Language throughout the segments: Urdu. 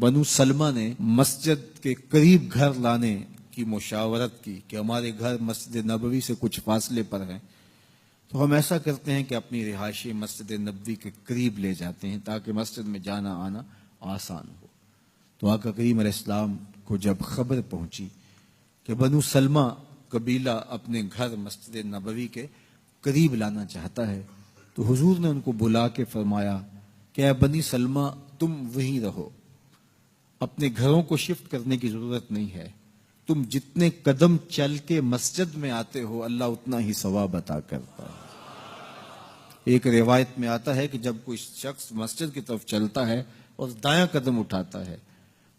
بنو سلمہ نے مسجد کے قریب گھر لانے کی مشاورت کی کہ ہمارے گھر مسجد نبوی سے کچھ فاصلے پر ہیں، تو ہم ایسا کرتے ہیں کہ اپنی رہائشی مسجد نبوی کے قریب لے جاتے ہیں تاکہ مسجد میں جانا آنا آسان ہو۔ تو آقا کریم علیہ السلام کو جب خبر پہنچی کہ بنو سلمہ قبیلہ اپنے گھر مسجد نبوی کے قریب لانا چاہتا ہے، تو حضور نے ان کو بلا کے فرمایا کہ اے بنی سلمہ، تم وہیں رہو، اپنے گھروں کو شفٹ کرنے کی ضرورت نہیں ہے، تم جتنے قدم چل کے مسجد میں آتے ہو اللہ اتنا ہی ثواب عطا کرتا ہے۔ ایک روایت میں آتا ہے کہ جب کوئی شخص مسجد کی طرف چلتا ہے اور دایاں قدم اٹھاتا ہے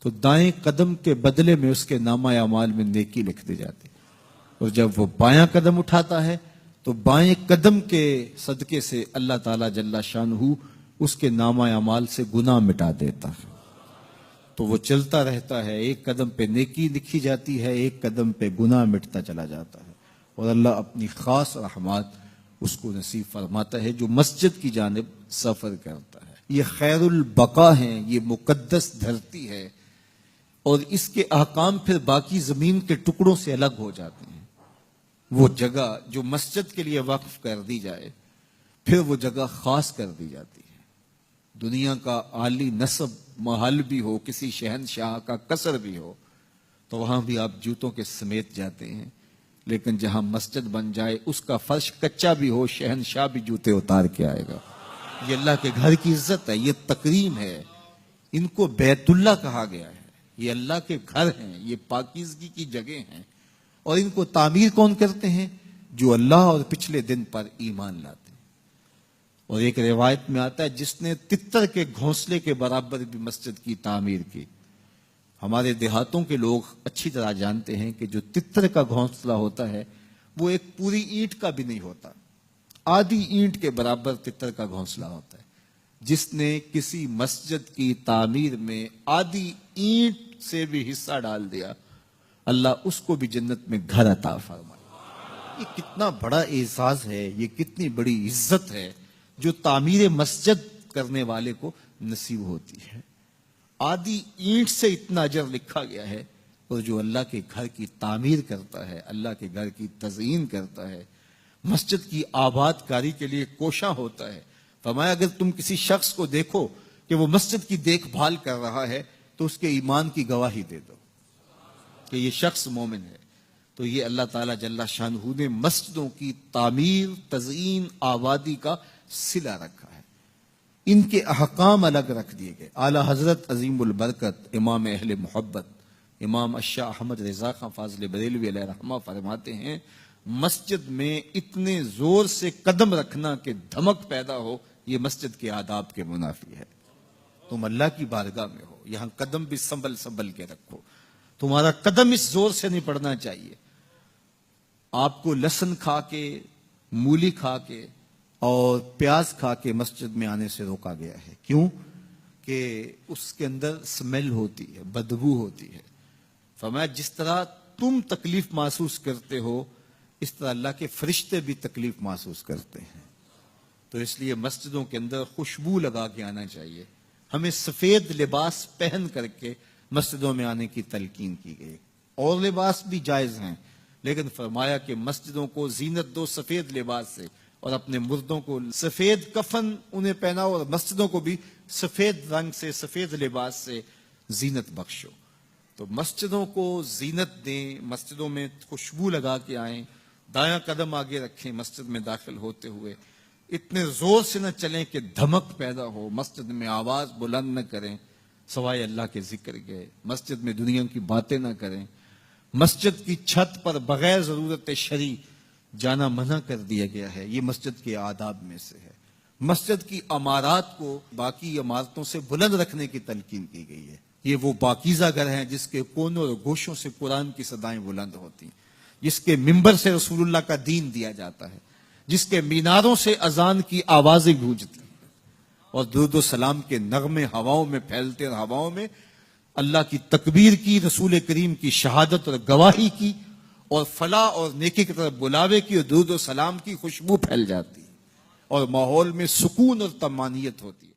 تو دائیں قدم کے بدلے میں اس کے نامہ اعمال میں نیکی لکھ دی جاتی، اور جب وہ بایاں قدم اٹھاتا ہے تو بائیں قدم کے صدقے سے اللہ تعالیٰ جل شانہ اس کے نامہ اعمال سے گناہ مٹا دیتا ہے۔ تو وہ چلتا رہتا ہے، ایک قدم پہ نیکی لکھی جاتی ہے، ایک قدم پہ گناہ مٹتا چلا جاتا ہے، اور اللہ اپنی خاص رحمات اس کو نصیب فرماتا ہے جو مسجد کی جانب سفر کرتا ہے۔ یہ خیر البقا ہیں، یہ مقدس دھرتی ہے، اور اس کے احکام پھر باقی زمین کے ٹکڑوں سے الگ ہو جاتے ہیں۔ وہ جگہ جو مسجد کے لیے وقف کر دی جائے پھر وہ جگہ خاص کر دی جاتی ہے۔ دنیا کا عالی نسب محل بھی ہو، کسی شہنشاہ کا قصر بھی ہو، تو وہاں بھی آپ جوتوں کے سمیت جاتے ہیں، لیکن جہاں مسجد بن جائے اس کا فرش کچا بھی ہو، شہنشاہ بھی جوتے اتار کے آئے گا۔ یہ اللہ کے گھر کی عزت ہے، یہ تکریم ہے۔ ان کو بیت اللہ کہا گیا ہے، یہ اللہ کے گھر ہیں، یہ پاکیزگی کی جگہ ہیں، اور ان کو تعمیر کون کرتے ہیں؟ جو اللہ اور پچھلے دن پر ایمان لاتے ہیں۔ اور ایک روایت میں آتا ہے جس نے تتر کے گھونسلے کے برابر بھی مسجد کی تعمیر کی۔ ہمارے دیہاتوں کے لوگ اچھی طرح جانتے ہیں کہ جو تتر کا گھونسلہ ہوتا ہے وہ ایک پوری اینٹ کا بھی نہیں ہوتا، آدھی اینٹ کے برابر تتر کا گھونسلہ ہوتا ہے۔ جس نے کسی مسجد کی تعمیر میں آدھی اینٹ سے بھی حصہ ڈال دیا اللہ اس کو بھی جنت میں گھر عطا فرمائے۔ یہ کتنا بڑا اعزاز ہے، یہ کتنی بڑی عزت ہے جو تعمیر مسجد کرنے والے کو نصیب ہوتی ہے۔ آدھی اینٹ سے اتنا اجر لکھا گیا ہے، اور جو اللہ کے گھر کی تعمیر کرتا ہے، اللہ کے گھر کی تزئین کرتا ہے، مسجد کی آباد کاری کے لیے کوشاں ہوتا ہے۔ فرمایا اگر تم کسی شخص کو دیکھو کہ وہ مسجد کی دیکھ بھال کر رہا ہے تو اس کے ایمان کی گواہی دے دو کہ یہ شخص مومن ہے۔ تو یہ اللہ تعالیٰ جل شانہ نے مسجدوں کی تعمیر، تزئین، آبادی کا صلہ رکھا ہے، ان کے احکام الگ رکھ دیے گئے۔ اعلیٰ حضرت عظیم البرکت امام اہل محبت امام الشاہ احمد رضا خان فاضل بریلوی علیہ رحمہ فرماتے ہیں مسجد میں اتنے زور سے قدم رکھنا کہ دھمک پیدا ہو، یہ مسجد کے آداب کے منافی ہے۔ تم اللہ کی بارگاہ میں ہو، یہاں قدم بھی سنبھل کے رکھو، تمہارا قدم اس زور سے نہیں پڑنا چاہیے۔ آپ کو لہسن کھا کے، مولی کھا کے اور پیاز کھا کے مسجد میں آنے سے روکا گیا ہے۔ کیوں؟ کہ اس کے اندر سمیل ہوتی ہے، بدبو ہوتی ہے۔ فرمایا جس طرح تم تکلیف محسوس کرتے ہو اس طرح اللہ کے فرشتے بھی تکلیف محسوس کرتے ہیں۔ تو اس لیے مسجدوں کے اندر خوشبو لگا کے آنا چاہیے۔ ہمیں سفید لباس پہن کر کے مسجدوں میں آنے کی تلقین کی گئی۔ اور لباس بھی جائز ہیں، لیکن فرمایا کہ مسجدوں کو زینت دو سفید لباس سے، اور اپنے مردوں کو سفید کفن انہیں پہناؤ، اور مسجدوں کو بھی سفید رنگ سے، سفید لباس سے زینت بخشو۔ تو مسجدوں کو زینت دیں، مسجدوں میں خوشبو لگا کے آئیں، دایاں قدم آگے رکھیں مسجد میں داخل ہوتے ہوئے، اتنے زور سے نہ چلیں کہ دھمک پیدا ہو، مسجد میں آواز بلند نہ کریں سوائے اللہ کے ذکر کے، مسجد میں دنیا کی باتیں نہ کریں، مسجد کی چھت پر بغیر ضرورت شرعی جانا منع کر دیا گیا ہے، یہ مسجد کے آداب میں سے ہے۔ مسجد کی عمارات کو باقی عمارتوں سے بلند رکھنے کی تلقین کی گئی ہے۔ یہ وہ پاکیزہ گھر ہیں جس کے کونوں اور گوشوں سے قرآن کی صدائیں بلند ہوتی ہیں، جس کے منبر سے رسول اللہ کا دین دیا جاتا ہے، جس کے میناروں سے اذان کی آوازیں گونجتی ہیں، اور درود و سلام کے نغمے ہواؤں میں پھیلتے، اور ہواؤں میں اللہ کی تکبیر کی، رسول کریم کی شہادت اور گواہی کی، اور فلاح اور نیکی کی طرف بلاوے کی اور درود و سلام کی خوشبو پھیل جاتی ہے، اور ماحول میں سکون اور طمانینت ہوتی ہے۔